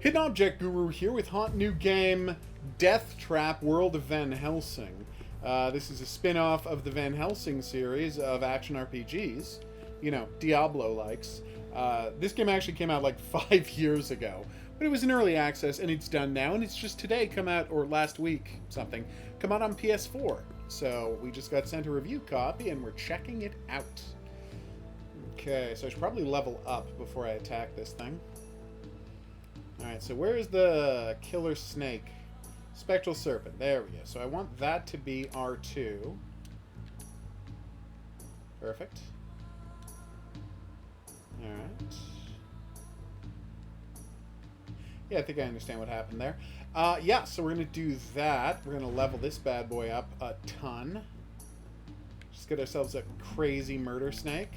Hidden Object Guru here with hot new game Deathtrap World of Van Helsing. This is a spin-off of the Van Helsing series of action RPGs. You know, Diablo likes. This game actually came out like 5 years ago, but it was in early access and it's done now, and it's just today come out, or last week, something, come out on PS4. So we just got sent a review copy and we're checking it out. Okay, so I should probably level up before I attack this thing. Alright, so where is the killer snake? Spectral serpent. There we go. So I want that to be R2. Perfect. Alright. Yeah, I think I understand what happened there. Yeah, so we're going to do that. We're going to level this bad boy up a ton. Just get ourselves a crazy murder snake.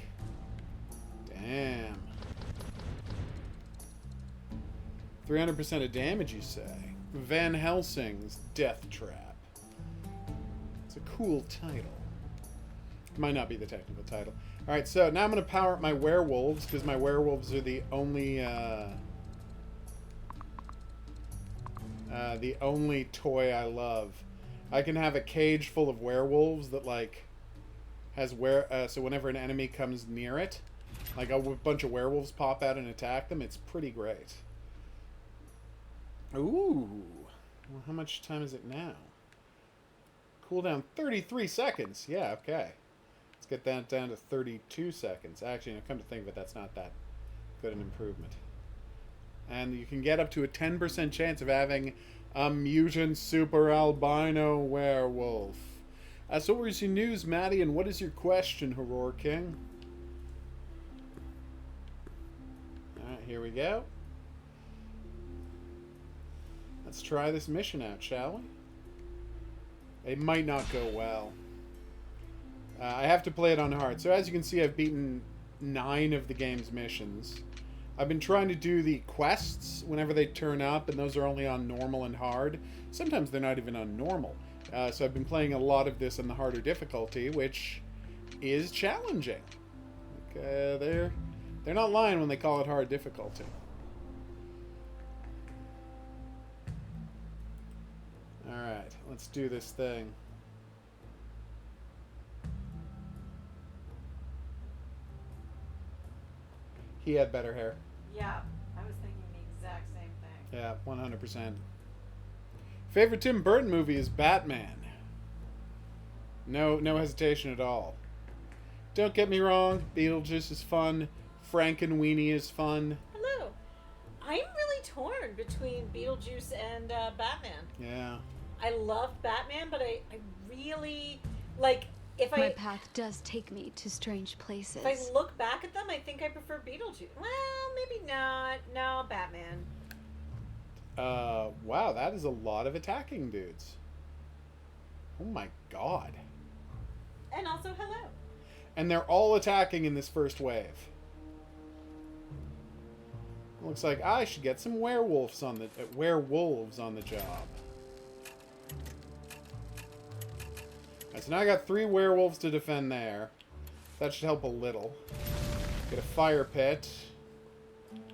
Damn. 300% of damage, you say? Van Helsing's Deathtrap. It's a cool title. Might not be the technical title. Alright, so now I'm going to power up my werewolves, because my werewolves are the only toy I love. I can have a cage full of werewolves that, like, has so whenever an enemy comes near it, like a bunch of werewolves pop out and attack them. It's pretty great. Ooh. Well, how much time is it now? Cooldown 33 seconds. Yeah, okay. Let's get that down to 32 seconds. Actually, come to think of it, that's not that good an improvement. And you can get up to a 10% chance of having a mutant super albino werewolf. So what was your news, Maddie, and what is your question, Horror King? Alright, here we go. Let's try this mission out, shall we? It might not go well. I have to play it on hard. So as you can see, I've beaten 9 of the game's missions. I've been trying to do the quests whenever they turn up, and those are only on normal and hard. Sometimes they're not even on normal. So I've been playing a lot of this on the harder difficulty, which is challenging. They're not lying when they call it hard difficulty. Alright, let's do this thing. He had better hair. Yeah, I was thinking the exact same thing. Yeah, 100%. Favorite Tim Burton movie is Batman. No hesitation at all. Don't get me wrong, Beetlejuice is fun. Frankenweenie is fun. Hello. I'm really torn between Beetlejuice and Batman. Yeah. I love Batman, but I really, like, My path does take me to strange places. If I look back at them, I think I prefer Beetlejuice. Well, maybe not. No, Batman. Wow, that is a lot of attacking dudes. Oh my god. And also, hello. And they're all attacking in this first wave. Looks like I should get some werewolves on the job. Alright, so now I got 3 werewolves to defend there. That should help a little. Get a fire pit.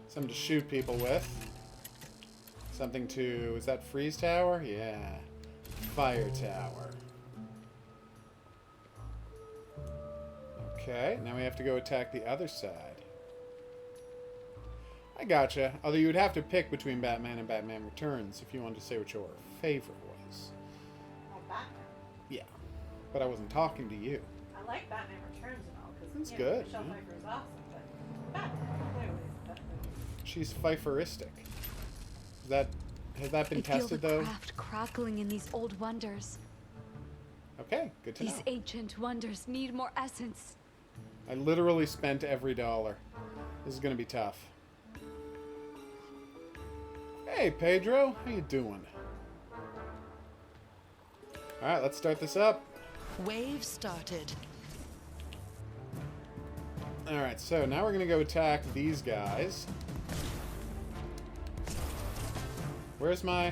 Something to shoot people with. Something to... Is that freeze tower? Yeah. Fire tower. Okay, now we have to go attack the other side. I gotcha. Although you would have to pick between Batman and Batman Returns if you wanted to say what your favorite was. Oh, Batman. Yeah. But I wasn't talking to you. I like Batman Returns and all, because That's good, Michelle yeah. Pfeiffer is awesome, but Batman, clearly, is better. She's Pfeifferistic. Has that been I feel tested, the though? craft crackling in these old wonders. Okay, good to know. These ancient wonders need more essence. I literally spent every dollar. This is gonna be tough. Hey, Pedro. How you doing? Alright, let's start this up. Wave started. Alright, so now we're gonna go attack these guys. Where's my...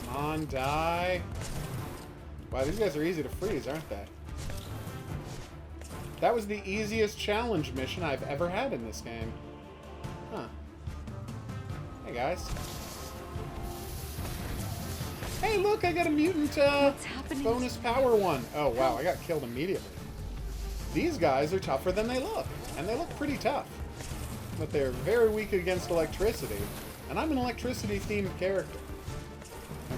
Come on, die. Wow, these guys are easy to freeze, aren't they? That was the easiest challenge mission I've ever had in this game. Huh. Hey, guys. Hey, look, I got a mutant What's happening bonus to power one. Oh, wow, I got killed immediately. These guys are tougher than they look, and they look pretty tough. But they're very weak against electricity, and I'm an electricity-themed character.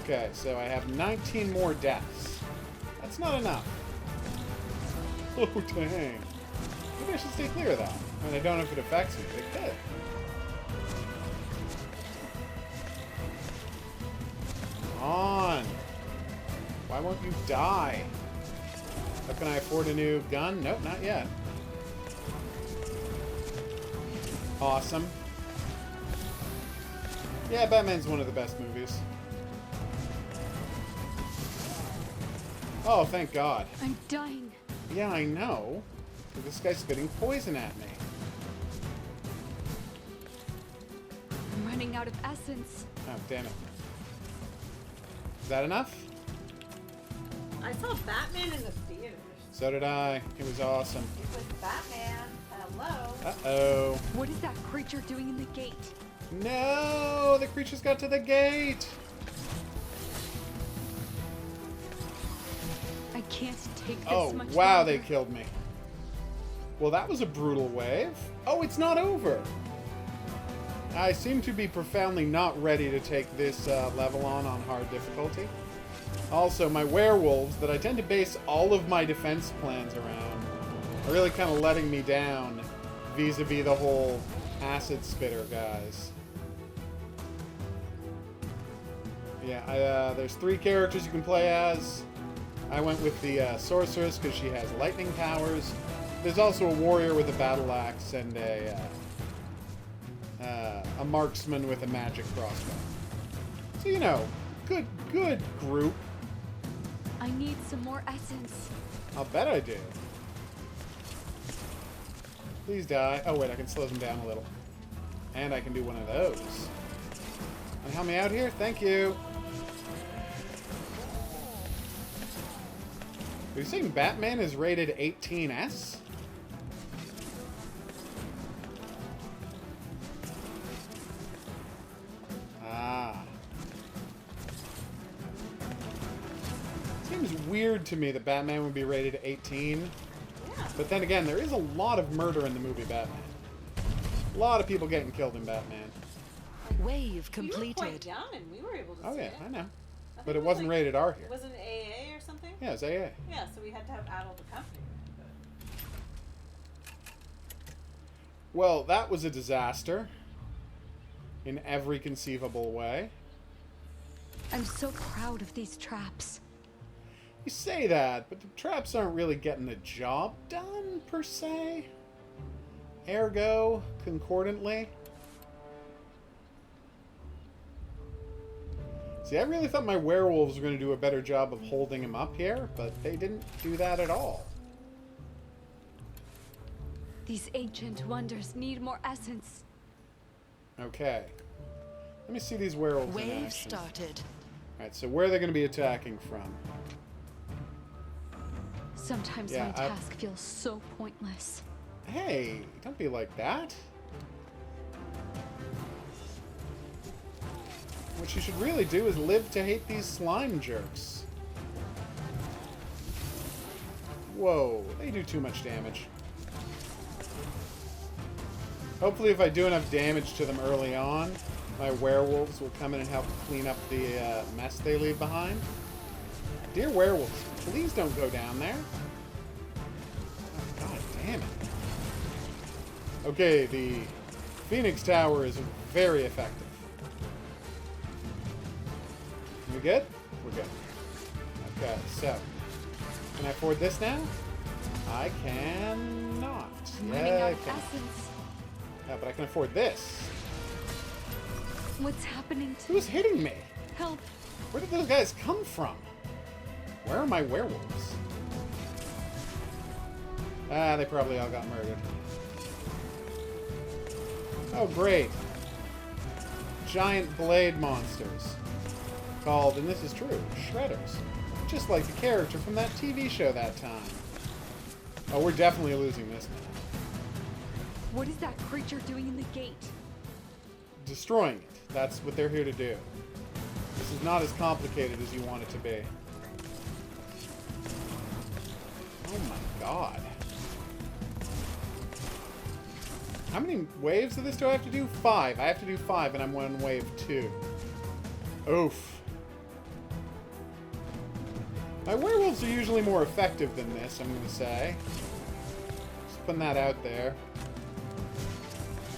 Okay, so I have 19 more deaths. That's not enough. Oh, dang. Maybe I should stay clear of that. I mean, I don't know if it affects me, but it could. Come on. Why won't you die? How can I afford a new gun? Nope, not yet. Awesome. Yeah, Batman's one of the best movies. Oh, thank God. I'm dying. Yeah, I know. But this guy's spitting poison at me. I'm running out of essence. Oh, damn it. Is that enough? I saw Batman in the theaters. So did I. It was awesome. It was Batman. Hello. Uh-oh. What is that creature doing in the gate? No! The creatures got to the gate! I can't take this Oh, much wow, longer. they killed me. Well, that was a brutal wave. Oh, it's not over! I seem to be profoundly not ready to take this level on hard difficulty. Also, my werewolves, that I tend to base all of my defense plans around, are really kind of letting me down vis-a-vis the whole acid spitter guys. Yeah, there's 3 characters you can play as. I went with the sorceress because she has lightning powers. There's also a warrior with a battle axe and a marksman with a magic crossbow. So, you know, good group. I need some more essence. I'll bet I do. Please die. Oh, wait, I can slow them down a little. And I can do one of those. And help me out here? Thank you. Are you saying Batman is rated 18S? Ah. Seems weird to me that Batman would be rated 18. Yeah. But then again, there is a lot of murder in the movie Batman. A lot of people getting killed in Batman. Wave We were quite completed. young and we were able to Oh see yeah, it. I know. I But think it wasn't like, rated R here. It wasn't AA or something? Yeah, it's AA. Yeah, so we had to have adult accompaniment. Well, that was a disaster. In every conceivable way. I'm so proud of these traps. You say that, but the traps aren't really getting the job done, per se. Ergo, concordantly. See, I really thought my werewolves were going to do a better job of holding him up here, but they didn't do that at all. These ancient wonders need more essence. Okay. Let me see these werewolves in Wave action. started. Alright, so where are they going to be attacking from? Sometimes Yeah, my task feels so pointless. Hey, don't be like that. What you should really do is live to hate these slime jerks. Whoa, they do too much damage. Hopefully if I do enough damage to them early on, my werewolves will come in and help clean up the mess they leave behind. Dear werewolves, please don't go down there. Oh, God damn it. Okay, the Phoenix Tower is very effective. We good? We're good. Okay, so. Can I afford this now? I cannot. I'm Yeah, running out I of can. essence. Yeah, but I can afford this. What's happening to Who's hitting me? help? Where did those guys come from? Where are my werewolves? Ah, they probably all got murdered. Oh, great. Giant blade monsters. Called, and this is true, Shredders. Just like the character from that TV show that time. Oh, we're definitely losing this now. What is that creature doing in the gate? Destroying it. That's what they're here to do. This is not as complicated as you want it to be. Oh my god. How many waves of this do I have to do? 5. I have to do 5, and I'm on wave 2. Oof. My werewolves are usually more effective than this, I'm going to say. Just putting that out there.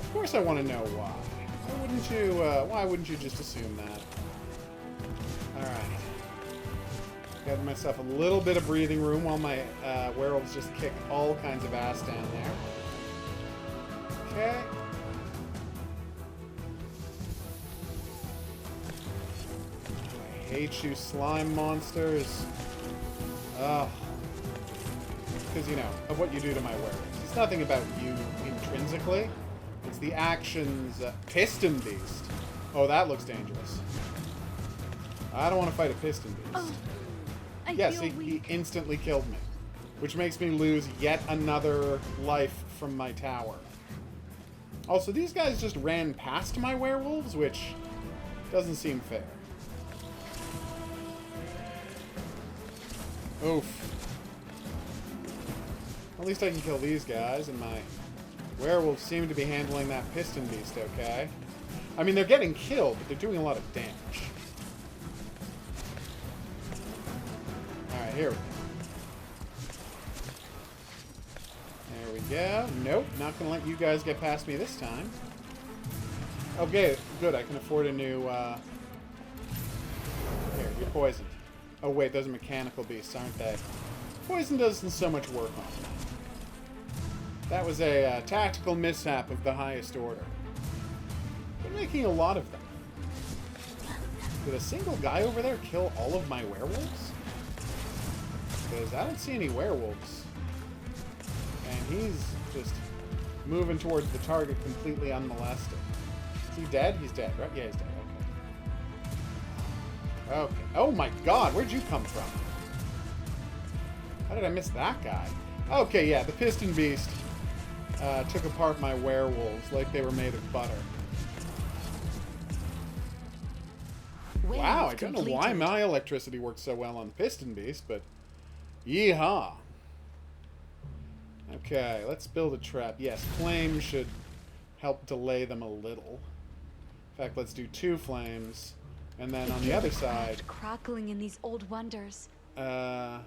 Of course I want to know why. Why wouldn't you just assume that? Alright. Got myself a little bit of breathing room while my werewolves just kick all kinds of ass down there. Okay. I hate you, slime monsters. Ugh. Because, you know, of what you do to my werewolves. It's nothing about you intrinsically. It's the actions. Piston Beast. Oh, that looks dangerous. I don't want to fight a Piston Beast. Oh, I Yes, feel he weak. instantly killed me. Which makes me lose yet another life from my tower. Also, these guys just ran past my werewolves, which doesn't seem fair. Oof. At least I can kill these guys, and my werewolves seem to be handling that Piston Beast okay. I mean, they're getting killed, but they're doing a lot of damage. Alright, here we go. There we go. Nope, not gonna let you guys get past me this time. Okay, good, I can afford a new, Here, you're poisoned. Oh wait, those are mechanical beasts, aren't they? Poison doesn't so much work on them. That was a tactical mishap of the highest order. They're making a lot of them. Did a single guy over there kill all of my werewolves? Because I don't see any werewolves. And he's just moving towards the target completely unmolested. Is he dead? He's dead, right? Yeah, he's dead. Okay. Okay. Oh my god, where'd you come from? How did I miss that guy? Okay, yeah, the Piston Beast took apart my werewolves like they were made of butter. Wave Wow, I don't know why completed. my electricity works so well on the Piston Beast, but yeehaw. Okay, let's build a trap. Yes, flames should help delay them a little. In fact, let's do 2 flames. And then on the other side, Crackling in these old wonders. I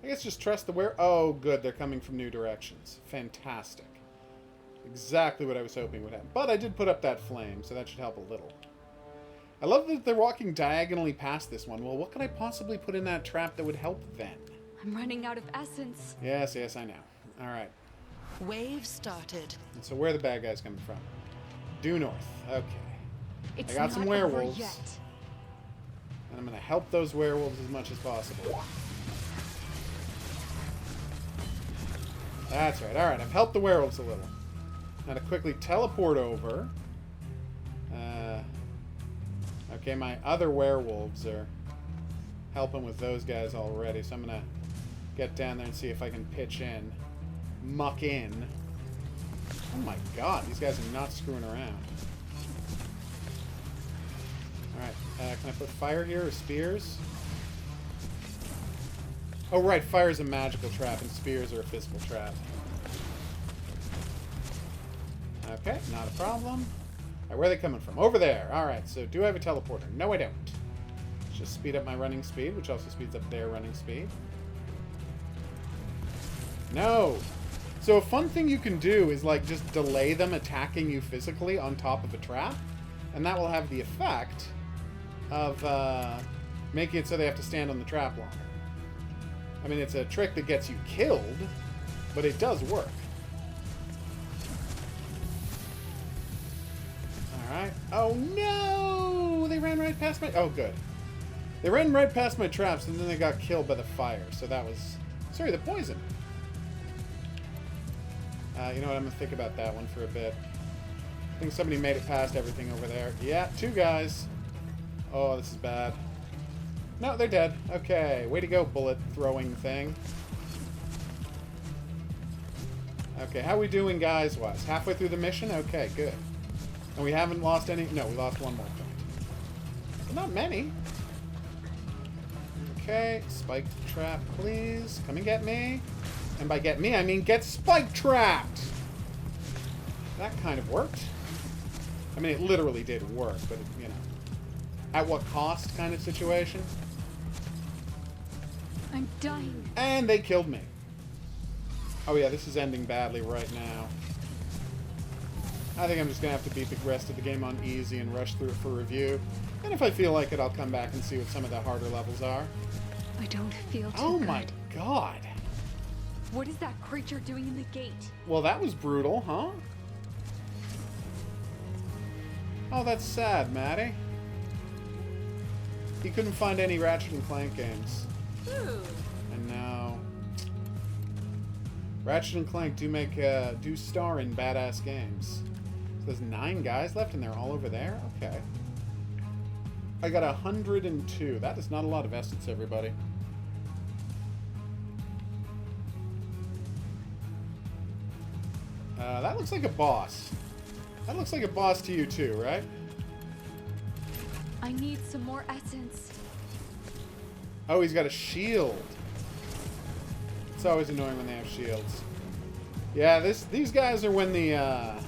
guess just trust the where. Oh, good, they're coming from new directions. Fantastic. Exactly what I was hoping would happen. But I did put up that flame, so that should help a little. I love that they're walking diagonally past this one. Well, what could I possibly put in that trap that would help then? I'm running out of essence. Yes, yes, I know. All right. Wave started. And so where are the bad guys coming from? Due north. Okay. It's I got some not over werewolves. yet. And I'm going to help those werewolves as much as possible. That's right. All right, I've helped the werewolves a little. Now to quickly teleport over. Okay, my other werewolves are helping with those guys already, so I'm going to get down there and see if I can pitch in. Muck in. Oh my god, these guys are not screwing around. Alright, can I put fire here or spears? Oh right, fire is a magical trap and spears are a physical trap. Okay, not a problem. Alright, where are they coming from? Over there! Alright, so do I have a teleporter? No, I don't. Let's just speed up my running speed, which also speeds up their running speed. No! So a fun thing you can do is like just delay them attacking you physically on top of a trap, and that will have the effect of making it so they have to stand on the trap longer. I mean, it's a trick that gets you killed, but it does work. Alright. Oh no! They ran right past my... Oh, good. They ran right past my traps, and then they got killed by the fire, so that was... Sorry, the poison. You know what? I'm going to think about that one for a bit. I think somebody made it past everything over there. Yeah, 2 guys. Oh, this is bad. No, they're dead. Okay, way to go, bullet-throwing thing. Okay, how we doing guys-wise? Halfway through the mission? Okay, good. And we haven't lost any... No, we lost one more point. But not many. Okay, spike trap, please. Come and get me. And by get me, I mean get spike trapped! That kind of worked. I mean, it literally did work, but, you know. At what cost kind of situation. I'm dying. And they killed me. Oh yeah, this is ending badly right now. I think I'm just going to have to beat the rest of the game on easy and rush through it for review. And if I feel like it, I'll come back and see what some of the harder levels are. I don't feel too Oh good. my god. What is that creature doing in the gate? Well, that was brutal, huh? Oh, that's sad, Maddie. He couldn't find any Ratchet and Clank games. Ooh. And now... Ratchet and Clank do star in badass games. So there's 9 guys left and they're all over there? Okay. I got 102. That is not a lot of essence, everybody. That looks like a boss. That looks like a boss to you too, right? I need some more essence. Oh, he's got a shield. It's always annoying when they have shields. Yeah, these guys are when the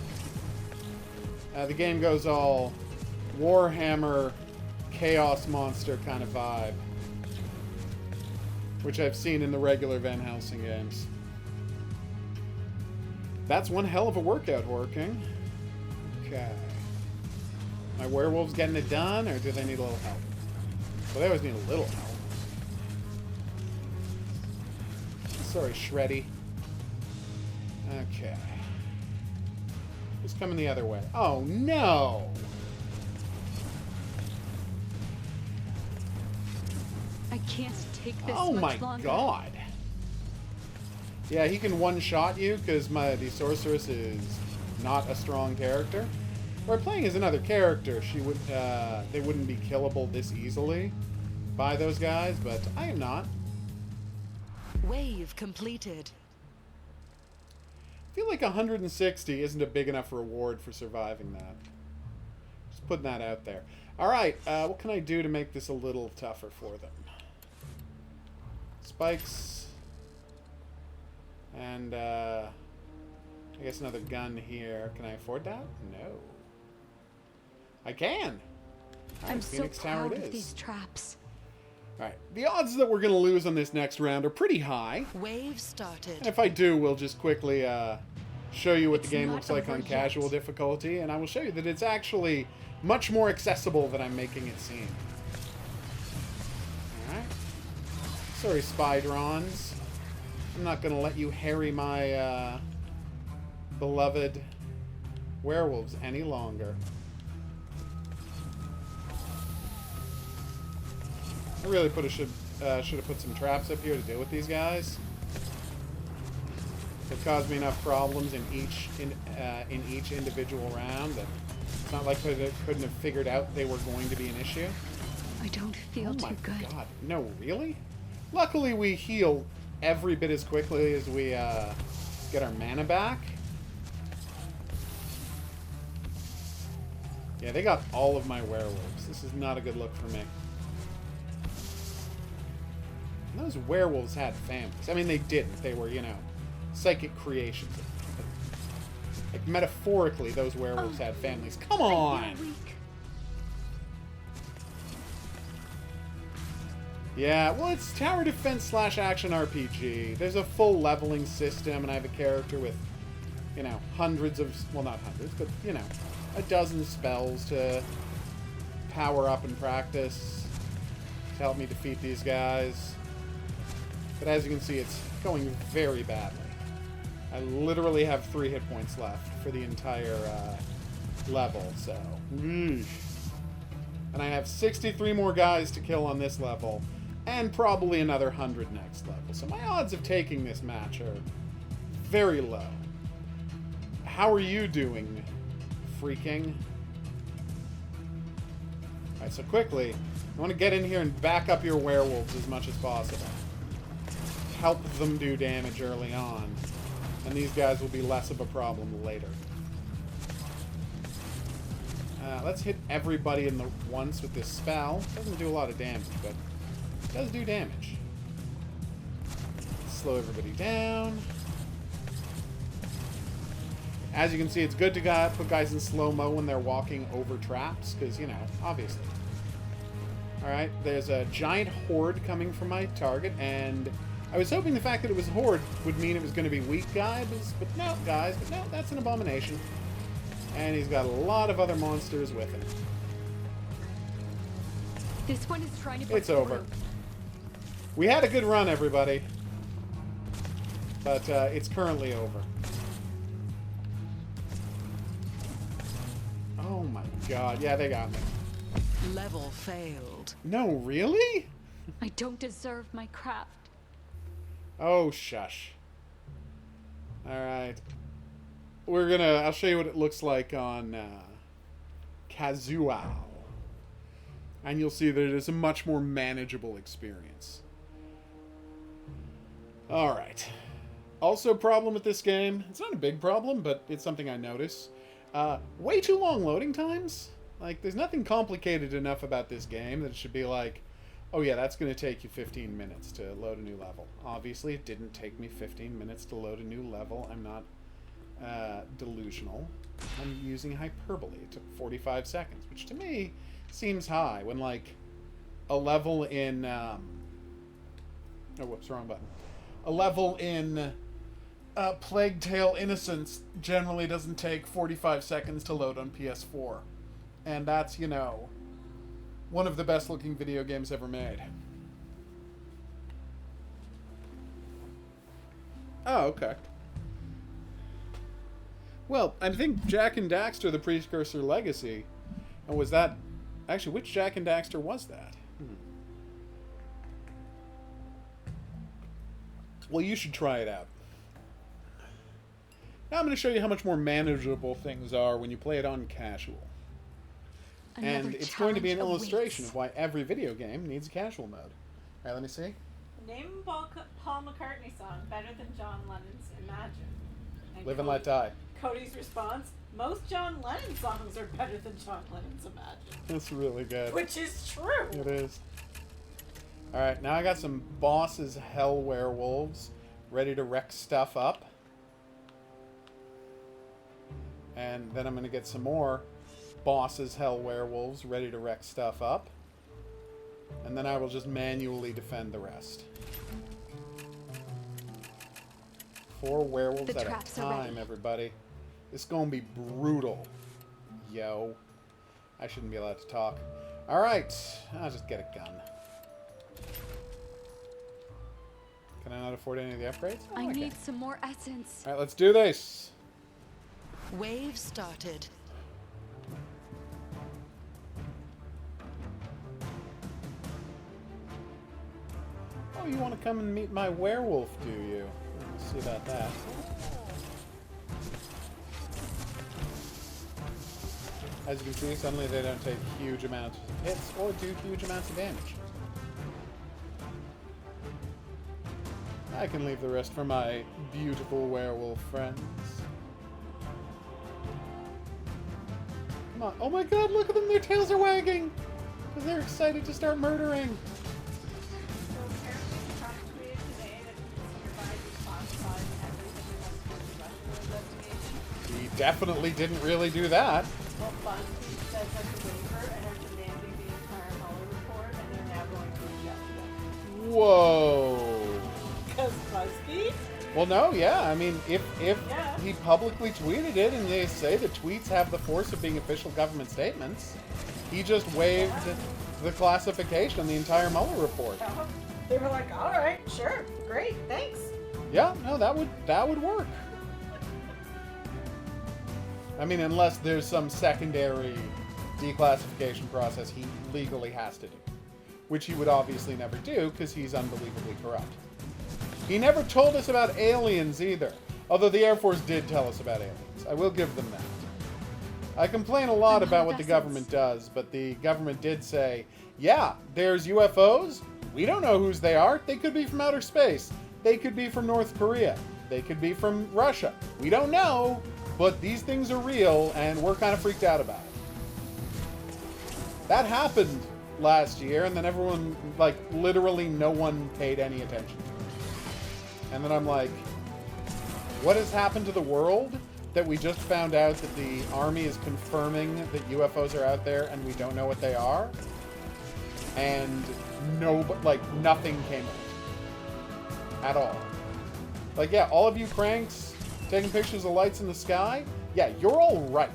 game goes all Warhammer Chaos Monster kind of vibe. Which I've seen in the regular Van Helsing games. That's one hell of a workout working. Okay. My werewolves getting it done, or do they need a little help? Well, they always need a little help. Sorry, Shreddy. Okay. Who's coming the other way? Oh, no! I can't take this Oh much my longer. god! Yeah, he can one-shot you, because the Sorceress is not a strong character. Or playing as another character, they wouldn't be killable this easily by those guys, but I am not. Wave completed. I feel like 160 isn't a big enough reward for surviving that. Just putting that out there. Alright, what can I do to make this a little tougher for them? Spikes. And, I guess another gun here. Can I afford that? No. I can! Alright, I'm so Phoenix Tower proud it of is. these traps. Alright, the odds that we're going to lose on this next round are pretty high. Wave started. And if I do, we'll just quickly show you what It's the game not looks like over on yet. casual difficulty, and I will show you that it's actually much more accessible than I'm making it seem. Alright. Sorry, Spydrons. I'm not going to let you harry my beloved werewolves any longer. I really should have put some traps up here to deal with these guys. They've caused me enough problems in each individual round that it's not like I couldn't have figured out they were going to be an issue. I don't feel Oh too my good. god. No, really? Luckily we heal every bit as quickly as we get our mana back. Yeah, they got all of my werewolves. This is not a good look for me. And those werewolves had families. I mean, they didn't. They were, you know, psychic creations. Like, metaphorically, those werewolves had families. Come on! I feel weak. Yeah, well, it's tower defense / action RPG. There's a full leveling system, and I have a character with, you know, hundreds of... Well, not hundreds, but, you know, a dozen spells to power up and practice to help me defeat these guys. But as you can see, it's going very badly. I literally have 3 hit points left for the entire level, so... And I have 63 more guys to kill on this level, and probably another 100 next level. So my odds of taking this match are very low. How are you doing, freaking? Alright, so quickly, I want to get in here and back up your werewolves as much as possible. Help them do damage early on. And these guys will be less of a problem later. Let's hit everybody in the once with this spell. Doesn't do a lot of damage, but it does do damage. Slow everybody down. As you can see, it's good to put guys in slow-mo when they're walking over traps, because, you know, obviously. Alright, there's a giant horde coming from my target, and I was hoping the fact that it was a horde would mean it was going to be weak guys, but no, that's an abomination. And he's got a lot of other monsters with him. This one is trying to break It's over. through. We had a good run, everybody. But it's currently over. Oh my god. Yeah, they got me. Level failed. No, really? I don't deserve my craft. Oh, shush. Alright. I'll show you what it looks like on Kazuao. And you'll see that it is a much more manageable experience. Alright. Also, problem with this game, it's not a big problem, but it's something I notice. Way too long loading times. Like, there's nothing complicated enough about this game that it should be like, oh yeah, that's going to take you 15 minutes to load a new level. Obviously, it didn't take me 15 minutes to load a new level. I'm not delusional. I'm using hyperbole. It took 45 seconds, which to me seems high when, like, a level in... oh, whoops, wrong button. A level in Plague Tale Innocence generally doesn't take 45 seconds to load on PS4. And that's, you know, one of the best-looking video games ever made. Oh, okay. Well, I think Jak and Daxter, the precursor legacy. And was that... Actually, which Jak and Daxter was that? Well, you should try it out. Now I'm going to show you how much more manageable things are when you play it on casual. Another And it's going to be an challenge illustration awaits. of why every video game needs a casual mode. Alright, let me see. Name a Paul McCartney song better than John Lennon's Imagine. And Live and Let Die. Cody's response, most John Lennon songs are better than John Lennon's Imagine. That's really good. Which is true. It is. Alright, now I got some bosses, hell werewolves, ready to wreck stuff up. And then I'm going to get some more bosses, hell werewolves, ready to wreck stuff up. And then I will just manually defend the rest. 4 werewolves The at a traps are time, ready. everybody. This is going to be brutal. Yo. I shouldn't be allowed to talk. Alright, I'll just get a gun. Can I not afford any of the upgrades? Oh, I okay. need some more essence. Alright, let's do this. Wave started. Oh, you want to come and meet my werewolf, do you? Let's see about that. As you can see, suddenly they don't take huge amounts of hits or do huge amounts of damage. I can leave the rest for my beautiful werewolf friends. Come on. Oh my god, look at them! Their tails are wagging! Because they're excited to start murdering! So apparently the press tweeted today that hereby declassified everything in Western investigation. He definitely didn't really do that. Well, BuzzFeed says that the waiver and are demanding the entire Mueller report, and they're now going to reject it. Whoa! Because BuzzFeed? Well, no, yeah. I mean, if Yeah. he publicly tweeted it and they say the tweets have the force of being official government statements, he just waived the classification on the entire Mueller report. They were like, all right, sure, great, thanks. Yeah, no, that would work. I mean, unless there's some secondary declassification process he legally has to do, which he would obviously never do because he's unbelievably corrupt. He never told us about aliens either, although the Air Force did tell us about aliens. I will give them that. I complain a lot about what the government does, but the government did say, yeah, there's UFOs. We don't know whose they are. They could be from outer space. They could be from North Korea. They could be from Russia. We don't know, but these things are real, and we're kind of freaked out about it. That happened last year, and then everyone, like, literally no one paid any attention. And then I'm like, what has happened to the world that we just found out that the army is confirming that UFOs are out there and we don't know what they are? And nothing came of it. At all. Like, yeah, all of you cranks taking pictures of lights in the sky, yeah, you're all right.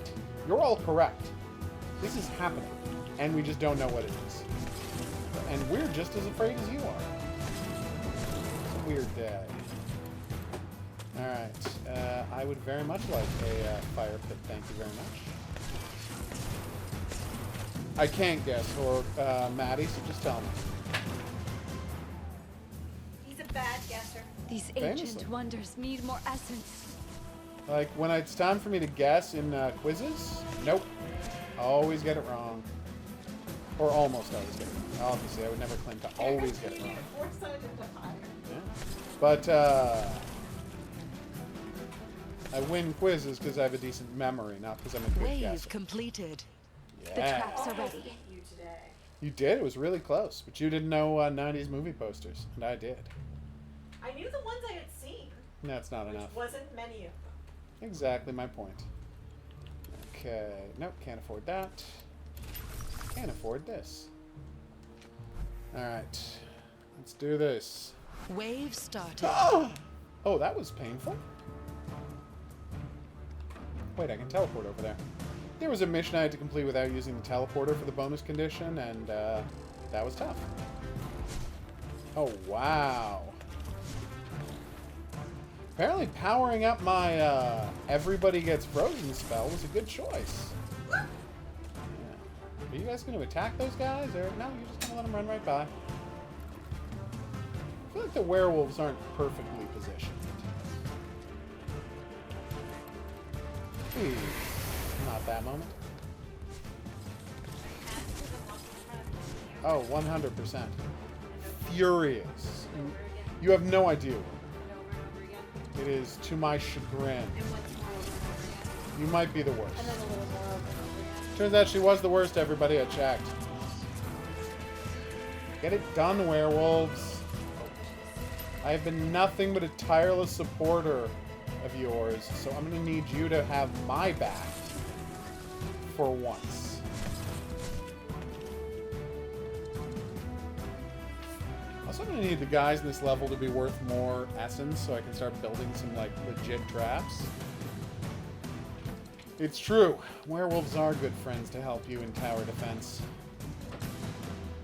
You're all correct. This is happening. And we just don't know what it is. And we're just as afraid as you are. It's a weird day. Alright. I would very much like a fire pit, thank you very much. I can't guess, or Maddie, so just tell me. He's a bad guesser. These Famously. ancient wonders need more essence. Like, when it's time for me to guess in quizzes, nope. Always get it wrong. Or almost always get it wrong. Obviously, I would never claim to always get it wrong. Yeah. But, I win quizzes because I have a decent memory, not because I'm a good Wave guesser. completed. The Yeah. traps are ready. You today. You did? It was really close. But you didn't know 90s movie posters, and I did. I knew the ones I had seen, And that's not which enough. wasn't many of them. Exactly my point. Okay. Nope, can't afford that. Can't afford this. Alright. Let's do this. Wave started. Oh, that was painful. Wait, I can teleport over there. There was a mission I had to complete without using the teleporter for the bonus condition, and that was tough. Oh, wow. Apparently powering up my everybody gets frozen spell was a good choice. Yeah. Are you guys going to attack those guys, or no, you're just going to let them run right by? I feel like the werewolves aren't perfectly positioned. Not that moment. Oh, 100%. Furious. You have no idea. It is to my chagrin. You might be the worst. Turns out she was the worst, everybody. I checked. Get it done, werewolves. I have been nothing but a tireless supporter of yours, so I'm going to need you to have my back for once. Also, I'm going to need the guys in this level to be worth more essence so I can start building some, like, legit traps. It's true. Werewolves are good friends to help you in tower defense.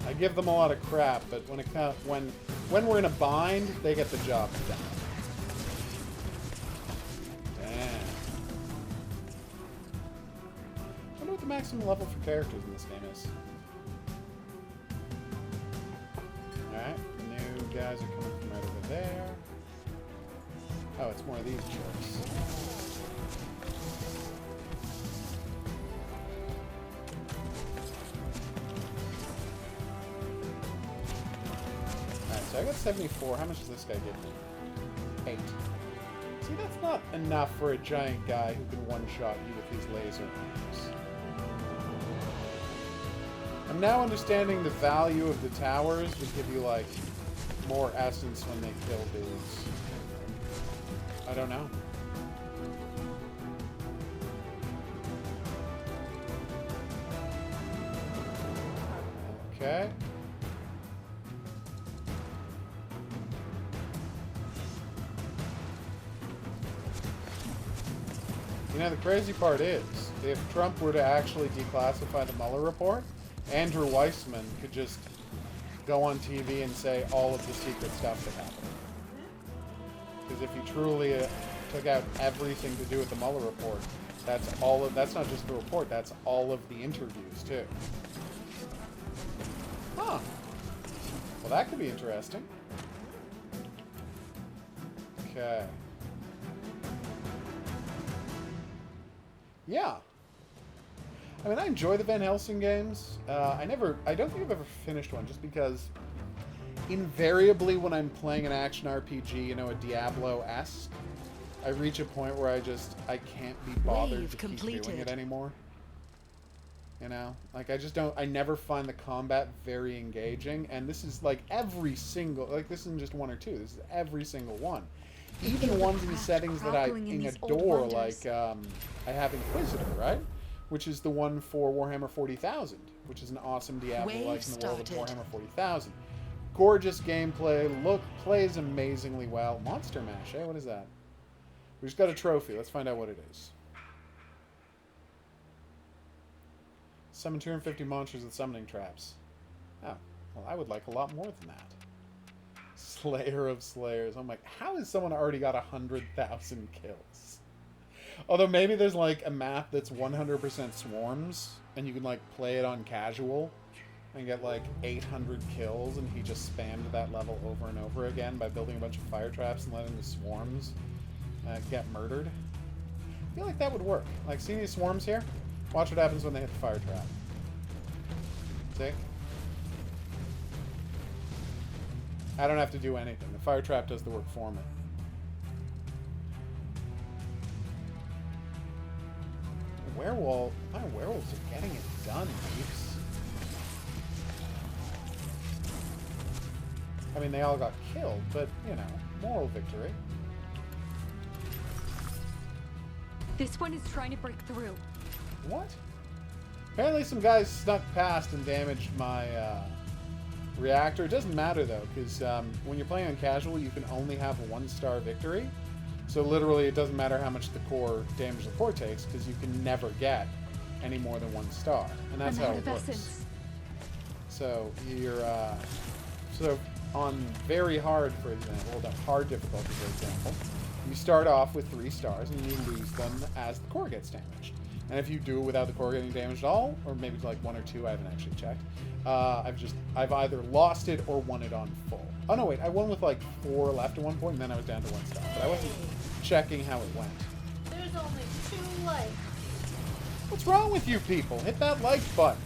I give them a lot of crap, but when we're in a bind, they get the job done. I wonder what the maximum level for characters in this game is. Alright, the new guys are coming from right over there. Oh, it's more of these jerks. Alright, so I got 74. How much does this guy give me? 8. See, that's not enough for a giant guy who can one-shot you with his laser beams. I'm now understanding the value of the towers would give you, like, more essence when they kill dudes. I don't know. Okay. You know, the crazy part is, if Trump were to actually declassify the Mueller report, Andrew Weissman could just go on TV and say all of the secret stuff that happened. Because if he truly took out everything to do with the Mueller report, that's not just the report, that's all of the interviews too. Huh. Well, that could be interesting. Okay. Yeah. I mean, I enjoy the Van Helsing games. I don't think I've ever finished one, just because invariably when I'm playing an action RPG, you know, a Diablo-esque, I reach a point where I can't be bothered Wave to keep completed. doing it anymore. You know? Like, I never find the combat very engaging, and this is, like, every single, like, this isn't just one or two, this is every single one. Even the ones in settings that I adore, like, I have Inquisitor, right? Which is the one for Warhammer 40,000, which is an awesome Diablo-like in the world of Warhammer 40,000. Gorgeous gameplay, plays amazingly well. Monster Mash, eh? What is that? We just got a trophy. Let's find out what it is. Summon 250 monsters with summoning traps. Oh, well, I would like a lot more than that. Slayer of Slayers. I'm like, how has someone already got 100,000 kills? Although maybe there's like a map that's 100% swarms, and you can like play it on casual and get like 800 kills, and he just spammed that level over and over again by building a bunch of fire traps and letting the swarms get murdered. I feel like that would work. Like, see these swarms here? Watch what happens when they hit the fire trap. See? I don't have to do anything. The fire trap does the work for me. My werewolves are getting it done, peeps. I mean, they all got killed, but, you know, moral victory. This one is trying to break through. What? Apparently some guys snuck past and damaged my reactor. It doesn't matter, though, because when you're playing on casual, you can only have a 1-star victory. So literally, it doesn't matter how much the core damage the core takes, because you can never get any more than 1 star. And that's how it works. So you're so on very hard, for example, the hard difficulty, for example, you start off with 3 stars, and you lose them as the core gets damaged. And if you do it without the core getting damaged at all, or maybe like 1 or 2, I haven't actually checked, I've either lost it or won it on full. Oh no, wait, I won with like 4 left at one point, and then I was down to 1 star. But I wasn't checking how it went. There's only 2 likes. What's wrong with you people? Hit that like button.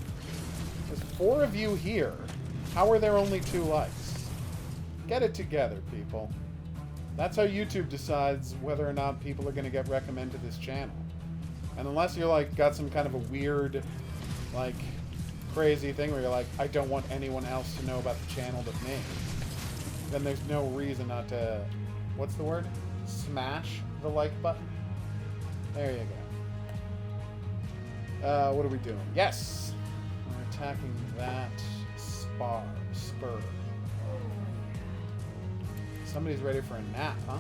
There's 4 of you here. How are there only 2 likes? Get it together, people. That's how YouTube decides whether or not people are going to get recommended to this channel. And unless you're like got some kind of a weird, like, crazy thing where you're like, I don't want anyone else to know about the channel but me, then there's no reason not to, what's the word? Smash the like button. There you go. What are we doing? Yes! We're attacking that spur. Somebody's ready for a nap, huh?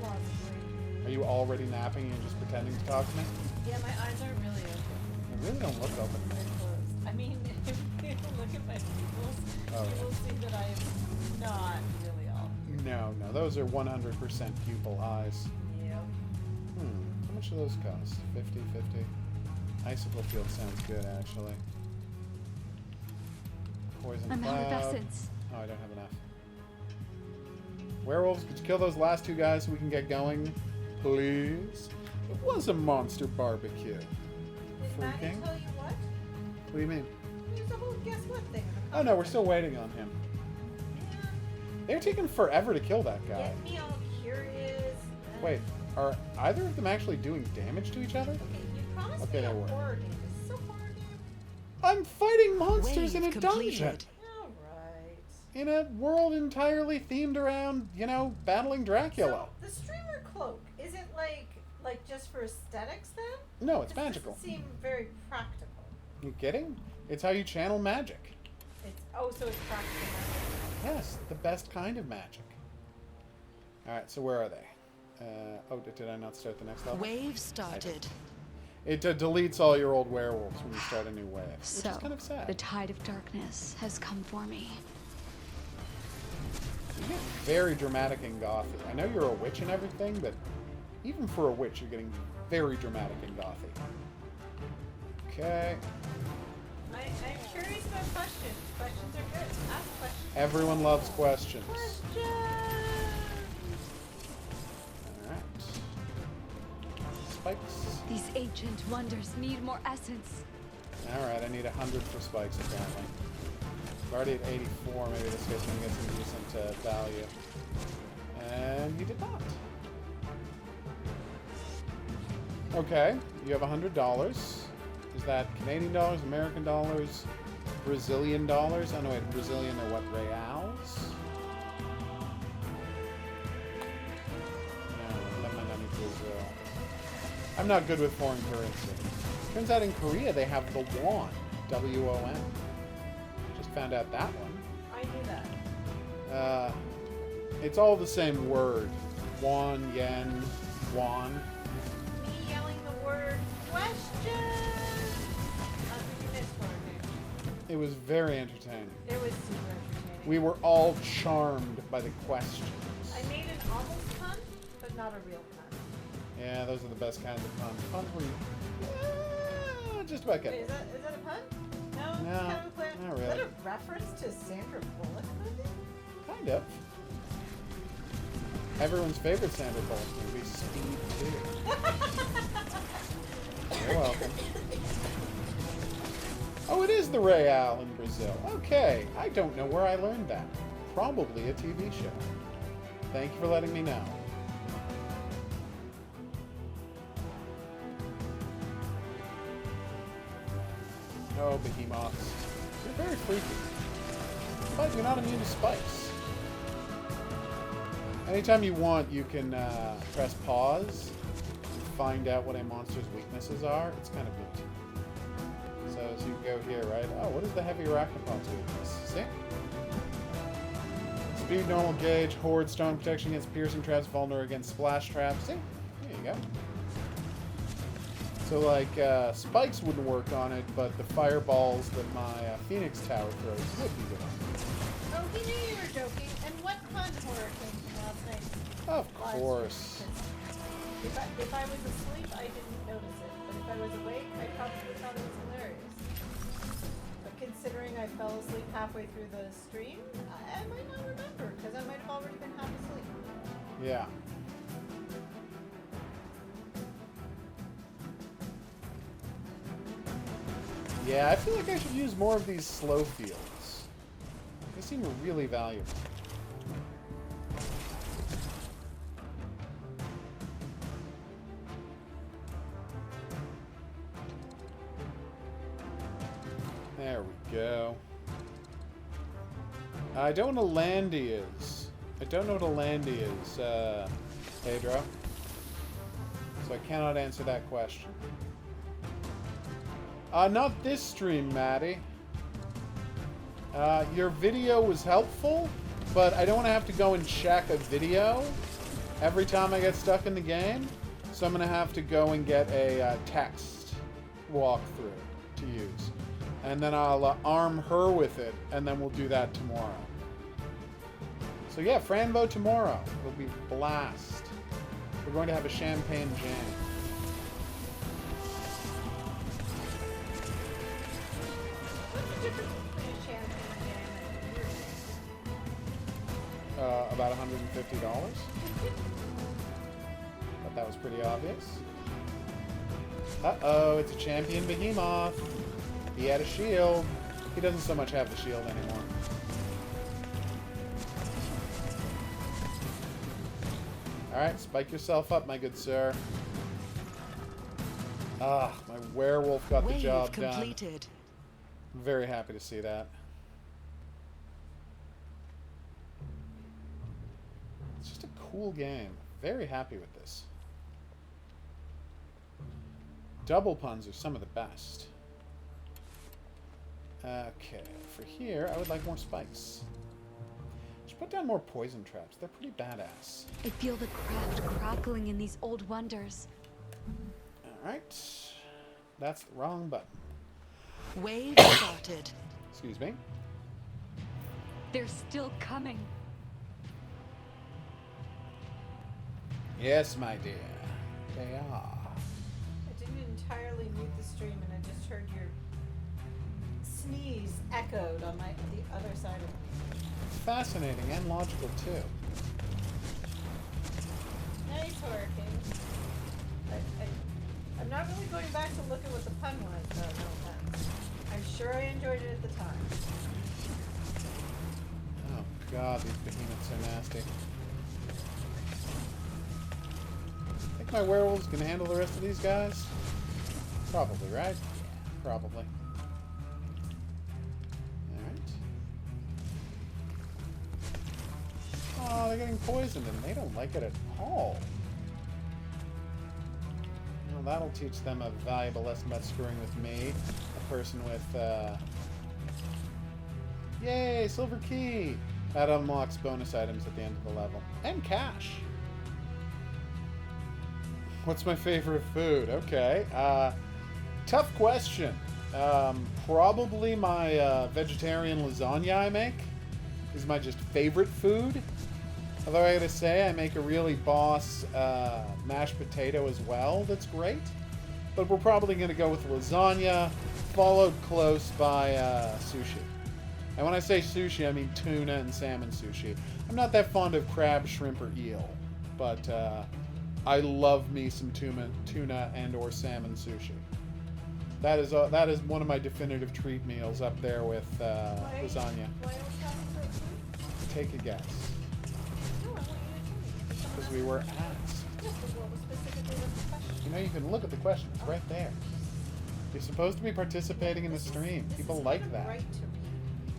Probably. Are you already napping and you're just pretending to talk to me? Yeah, my eyes aren't really open. They really don't look open. They're closed. I mean, if you look at my pupils, you will see that I am not really all. No, those are 100% pupil eyes. Yep. How much do those cost? 50. Icicle field sounds good, actually. Poison I'm cloud. out of essence. Oh, I don't have enough. Werewolves, could you kill those last 2 guys so we can get going? Please? It was a monster barbecue. Did Maddie Freaking. tell you what? What do you mean? There's a whole guess what thing. Oh no, we're still waiting on him. Yeah. They're taking forever to kill that guy. Get me all curious. Wait, are either of them actually doing damage to each other? Okay, you promised Okay, me a they were. horror game. Is this a horror game? I'm fighting monsters in a Wave dungeon! completed. Alright. In a world entirely themed around, you know, battling Dracula. So, the streamer cloak, is it like just for aesthetics then? No, it's This magical. doesn't seem very practical. You kidding? It's how you channel magic. So it's practical magic. Yes, the best kind of magic. Alright, so where are they? Did I not start the next level? Wave started. It deletes all your old werewolves when you start a new wave, which So, is kind of sad. the tide of darkness has come for me. You get very dramatic and gothy. I know you're a witch and everything, but even for a witch, you're getting very dramatic and gothy. Okay. I'm curious about questions. Questions are good. Ask questions. Everyone loves questions. Questions! Alright. Spikes. These ancient wonders need more essence. Alright, I need 100 for spikes, apparently. I'm already at 84. Maybe this guy's going to get some decent value. And he did not. Okay, you have $100. Is that Canadian dollars, American dollars, Brazilian dollars? Oh no, wait, Brazilian are what, reals? No, let me Brazil. I'm not good with foreign currency. Turns out in Korea they have the won, W-O-N. Just found out that one. I knew that. It's all the same word. Won, yen, won. Me yelling the word question. That's what you missed for me. It was very entertaining. It was super entertaining. We were all charmed by the questions. I made an almost pun, but not a real pun. Yeah, those are the best kinds of puns. Puns where you... just about get Wait, it. is that a pun? No? No, Kind of a plan? not Is really. that a reference to Sandra Bullock movie? Kind of. Everyone's favorite Sandra Bullock movie, Speed 2. You're welcome. Oh, it is the Real in Brazil. Okay, I don't know where I learned that. Probably a TV show. Thank you for letting me know. Oh, behemoths. You're very freaky. But you're not immune to spikes. Anytime you want, you can press pause and find out what a monster's weaknesses are. It's kind of neat. So as you go here, right? Oh, what is the heavy arachnopods weakness? See? Speed, normal gauge, horde, stone protection against piercing traps, vulnerable against splash traps. See? There you go. So like, spikes wouldn't work on it, but the fireballs that my Phoenix Tower throws would be good on it. Oh, he knew you were joking. And what pun horror came from last night? Of course. If I was asleep, I didn't notice it. But if I was awake, I probably thought it was hilarious. But considering I fell asleep halfway through the stream, I might not remember, because I might have already been half asleep. Yeah. Yeah, I feel like I should use more of these slow fields. They seem really valuable. There we go. I don't know what a landy is. I don't know what a landy is, Pedro. So I cannot answer that question. Not this stream, Maddie. Your video was helpful, but I don't want to have to go and check a video every time I get stuck in the game. So I'm going to have to go and get a text walkthrough to use. And then I'll arm her with it, and then we'll do that tomorrow. So yeah, Franbo tomorrow. It'll be a blast. We're going to have a champagne jam. What's the difference between a champagne jam and a beer jam? About $150. Thought that was pretty obvious. Uh-oh, it's a champion behemoth. He had a shield. He doesn't so much have the shield anymore. Alright, spike yourself up, my good sir. Ah, my werewolf got the Wave job done. completed. I'm very happy to see that. It's just a cool game. Very happy with this. Double puns are some of the best. Okay, for here, I would like more spikes. Should put down more poison traps. They're pretty badass. I feel the craft crackling in these old wonders. Alright. That's the wrong button. Wave started. Excuse me. They're still coming. Yes, my dear. They are. I didn't entirely mute the stream, and I just heard your sneeze echoed on the other side of me. Fascinating and logical, too. Nice hurricane. I'm not really going back to look at what the pun was, though, no offense. I'm sure I enjoyed it at the time. Oh, God, these behemoths are nasty. I think My werewolves can handle the rest of these guys? Probably, right? Yeah, probably. Alright. Oh, they're getting poisoned and they don't like it at all. Well, that'll teach them a valuable lesson about screwing with me. A person with, Yay! Silver key! That unlocks bonus items at the end of the level. And cash! What's my favorite food? Okay. Tough question. Probably my vegetarian lasagna I make is my just favorite food. Although I gotta say, I make a really boss mashed potato as well that's great. But we're probably gonna go with lasagna, followed close by sushi. And when I say sushi, I mean tuna and salmon sushi. I'm not that fond of crab, shrimp, or eel. But I love me some tuna and or salmon sushi. That is one of my definitive treat meals up there with lasagna. Why are we talking about food? Take a guess. No, I want you to tell me. Because we were asked. Yes, but what was specifically was the question? You know, you can look at the question. It's right there. You're supposed to be participating in the stream. People like that. Right to read.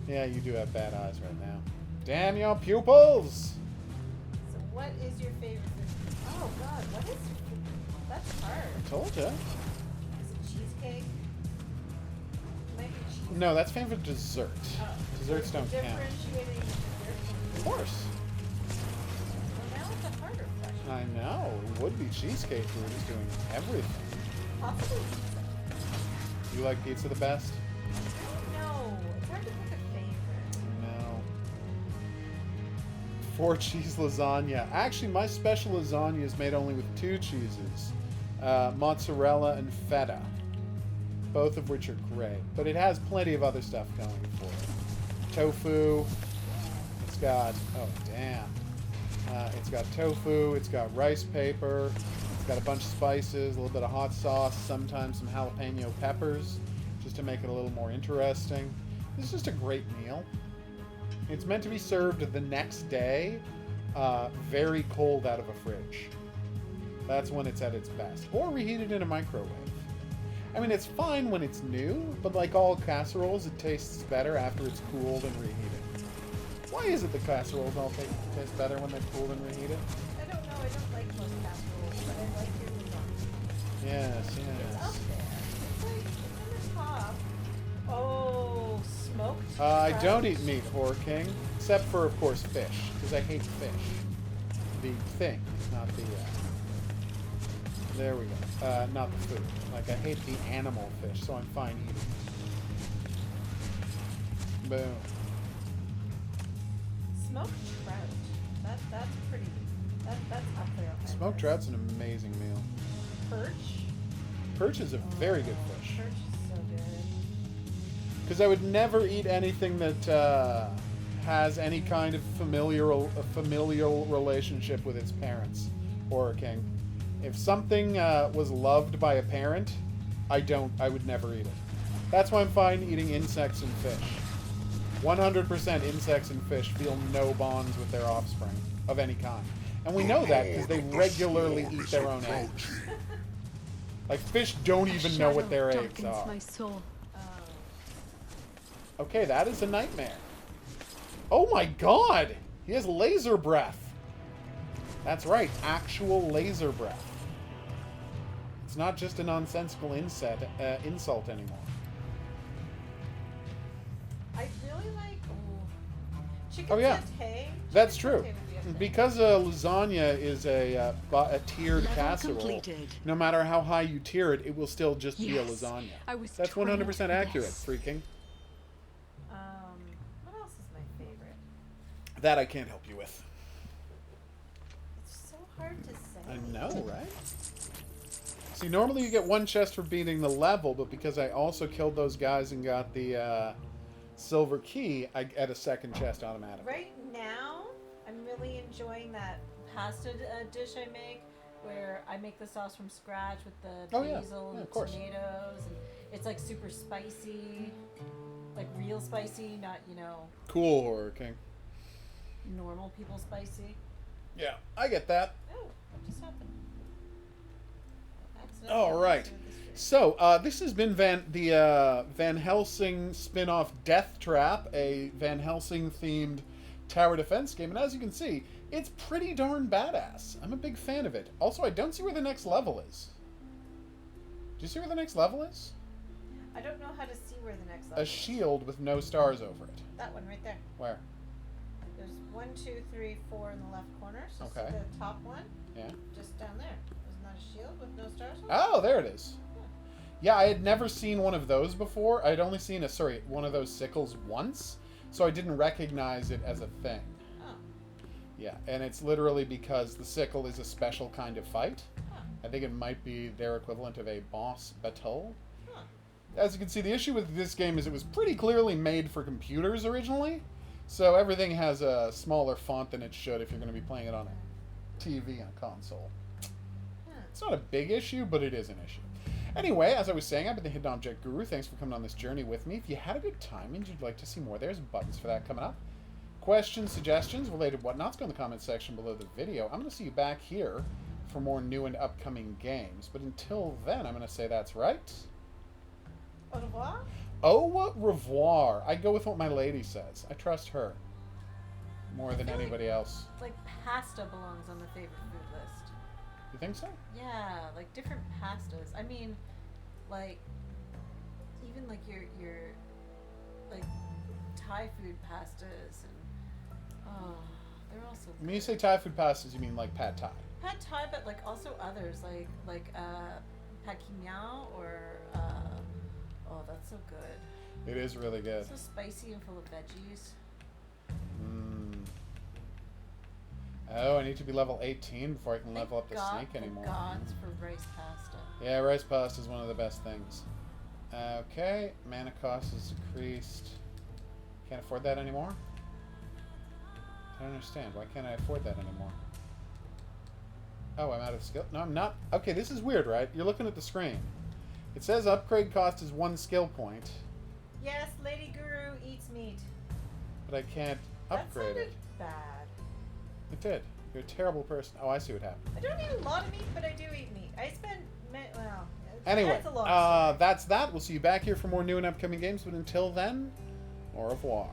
Yeah, you do have bad eyes right now. Damn your pupils! So what is your favorite food? Oh God, what is your favorite? That's hard. I told ya. Is it cheesecake? Might be cheesecake. No, that's favorite dessert. Oh. Desserts So don't count. differentiating dessert. Of course. Well, now it's a harder question. I know. Would-be cheesecake food is doing everything. Possibly pizza. You like pizza the best? No, it's hard to pick a favorite. No. 4-cheese lasagna. Actually, my special lasagna is made only with 2 cheeses. Mozzarella and feta. Both of which are great. But it has plenty of other stuff going for it. Tofu. It's got... Oh, damn. It's got tofu. It's got rice paper. It's got a bunch of spices, a little bit of hot sauce, sometimes some jalapeno peppers, just to make it a little more interesting. It's just a great meal. It's meant to be served the next day, very cold out of a fridge. That's when it's at its best. Or reheated in a microwave. I mean, it's fine when it's new, but like all casseroles, it tastes better after it's cooled and reheated. Why is it the casseroles all taste better when they're cooled and reheated? I don't know. I don't like most casseroles, but I like your lasagna. Yes, It's yes. up there. It's like it's in the top. Oh, smoked. I trout. don't eat meat, Horror King, except for, of course, fish, because I hate fish. The thing, not the, there we go. Not the food. Like, I hate the animal fish, so I'm fine eating it. Boom. Smoked trout. That's pretty. That's up there. on my Smoked list. trout's an amazing meal. Perch. Perch is a very good Oh, fish. Perch is so good. Because I would never eat anything that has any kind of familial relationship with its parents, Horror King. If something was loved by a parent, I would never eat it. That's why I'm fine eating insects and fish. 100% insects and fish feel no bonds with their offspring of any kind. And we know that because they regularly eat their own eggs. Like, fish don't even know what their eggs are. My soul. Okay, that is a nightmare. Oh my god! He has laser breath. That's right, actual laser breath. It's not just a nonsensical insult anymore. I really like chicken Oh, yeah. satay. That's Chicken true. satay would be a thing. Because lasagna is a tiered Level casserole, completed. no matter how high you tier it, it will still just be a Yes, lasagna. I was That's trained 100% for accurate, this. freaking. What else is my favorite? That I can't help you with. It's so hard to say. I know, right? See, normally you get 1 chest for beating the level, but because I also killed those guys and got the silver key, I get a 2nd chest automatically. Right now, I'm really enjoying that pasta dish I make, where I make the sauce from scratch with the Oh, yeah. basil Yeah, and of course. tomatoes, and it's like super spicy, like real spicy, not Cool, Horror King. normal people spicy. Yeah, I get that. Oh, what just happened? enough. All right. With the stream. So, this has been Van Helsing spin-off Deathtrap, a Van Helsing-themed tower defense game. And as you can see, it's pretty darn badass. I'm a big fan of it. Also, I don't see where the next level is. Do you see where the next level is? I don't know how to see where the next level A is. shield with no stars over it. That one right there. Where? There's 1, 2, 3, 4 in the left corner. So Okay. see the top one? Yeah. Just down there. Isn't that a shield with no stars on it? Oh, there it is. Yeah, I had never seen one of those before. I'd only seen one of those sickles once, so I didn't recognize it as a thing. Oh. Yeah, and it's literally because the sickle is a special kind of fight. Huh. I think it might be their equivalent of a boss battle. Huh. As you can see, the issue with this game is it was pretty clearly made for computers originally, so everything has a smaller font than it should if you're going to be playing it on a TV and a console. Huh. It's not a big issue, but it is an issue. Anyway, as I was saying, I've been the Hidden Object Guru. Thanks for coming on this journey with me. If you had a good time and you'd like to see more, there's buttons for that coming up. Questions, suggestions, related whatnots, go in the comment section below the video. I'm going to see you back here for more new and upcoming games. But until then, I'm going to say that's right. Au revoir? Au revoir. I go with what my lady says. I trust her more than I feel anybody else. Like pasta belongs on the favorite food list. You think so? Yeah, like different pastas. I mean, like even like your like Thai food pastas and they're also When you say Thai food pastas, you mean like pad Thai? pad Thai, but like also others like pad Kim Yao or oh, that's so good. It is really good. So spicy and full of veggies. Mm. Oh, I need to be level 18 before I can level up the snake anymore. Gods for rice pasta. Yeah, rice pasta is one of the best things. Okay, mana cost is decreased. Can't afford that anymore? I don't understand. Why can't I afford that anymore? Oh, I'm out of skill. No, I'm not. Okay, this is weird, right? You're looking at the screen. It says upgrade cost is 1 skill point, Yes, Lady Guru eats meat. but I can't upgrade That sounded it. bad. It did. You're a terrible person. Oh, I see what happened. I don't eat a lot of meat, but I do eat meat. I spend well. Anyway, that's a long story. that's that. We'll see you back here for more new and upcoming games, but until then, au revoir.